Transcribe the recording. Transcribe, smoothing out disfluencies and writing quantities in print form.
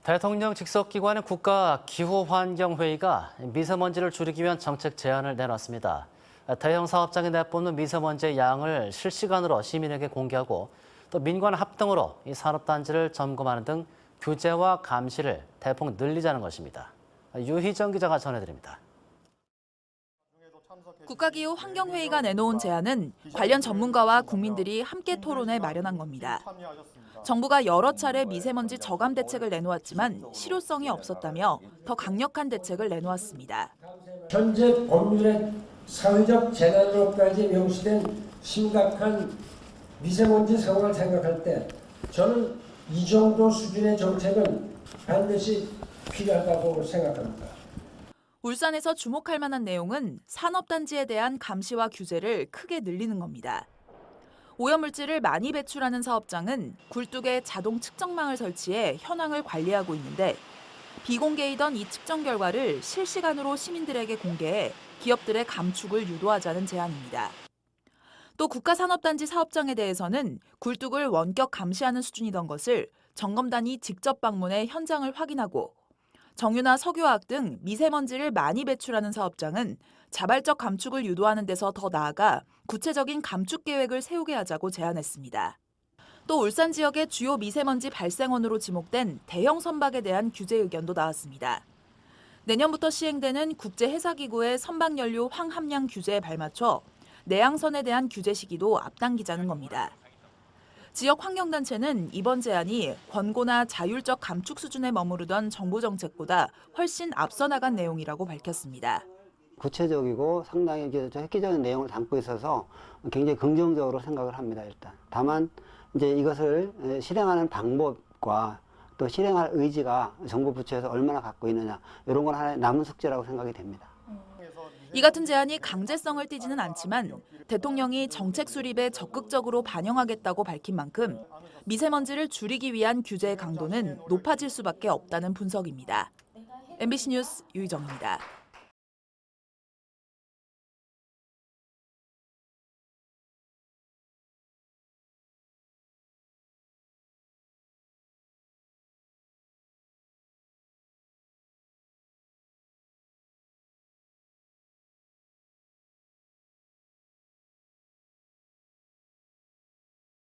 대통령 직속기관의 국가기후환경회의가 미세먼지를 줄이기 위한 정책 제안을 내놨습니다. 대형 사업장에 내뿜는 미세먼지의 양을 실시간으로 시민에게 공개하고 또 민관 합동으로 이 산업단지를 점검하는 등 규제와 감시를 대폭 늘리자는 것입니다. 유희정 기자가 전해드립니다. 국가기후 환경회의가 내놓은 제안은 관련 전문가와 국민들이 함께 토론해 마련한 겁니다. 정부가 여러 차례 미세먼지 저감 대책을 내놓았지만 실효성이 없었다며 더 강력한 대책을 내놓았습니다. 현재 법률의 사회적 재난으로까지 명시된 심각한 미세먼지 상황을 생각할 때 저는 이 정도 수준의 정책은 반드시 필요하다고 생각합니다. 울산에서 주목할 만한 내용은 산업단지에 대한 감시와 규제를 크게 늘리는 겁니다. 오염물질을 많이 배출하는 사업장은 굴뚝에 자동 측정망을 설치해 현황을 관리하고 있는데 비공개이던 이 측정 결과를 실시간으로 시민들에게 공개해 기업들의 감축을 유도하자는 제안입니다. 또 국가산업단지 사업장에 대해서는 굴뚝을 원격 감시하는 수준이던 것을 점검단이 직접 방문해 현장을 확인하고 정유나 석유화학 등 미세먼지를 많이 배출하는 사업장은 자발적 감축을 유도하는 데서 더 나아가 구체적인 감축 계획을 세우게 하자고 제안했습니다. 또 울산 지역의 주요 미세먼지 발생원으로 지목된 대형 선박에 대한 규제 의견도 나왔습니다. 내년부터 시행되는 국제해사기구의 선박연료 황함량 규제에 발맞춰 내양선에 대한 규제 시기도 앞당기자는 겁니다. 지역 환경단체는 이번 제안이 권고나 자율적 감축 수준에 머무르던 정부 정책보다 훨씬 앞서 나간 내용이라고 밝혔습니다. 구체적이고 상당히 획기적인 내용을 담고 있어서 굉장히 긍정적으로 생각을 합니다. 일단 다만 이제 이것을 실행하는 방법과 또 실행할 의지가 정부 부처에서 얼마나 갖고 있느냐 이런 건 하나의 남은 숙제라고 생각이 됩니다. 이 같은 제안이 강제성을 띠지는 않지만 대통령이 정책 수립에 적극적으로 반영하겠다고 밝힌 만큼 미세먼지를 줄이기 위한 규제의 강도는 높아질 수밖에 없다는 분석입니다. MBC 뉴스 유희정입니다.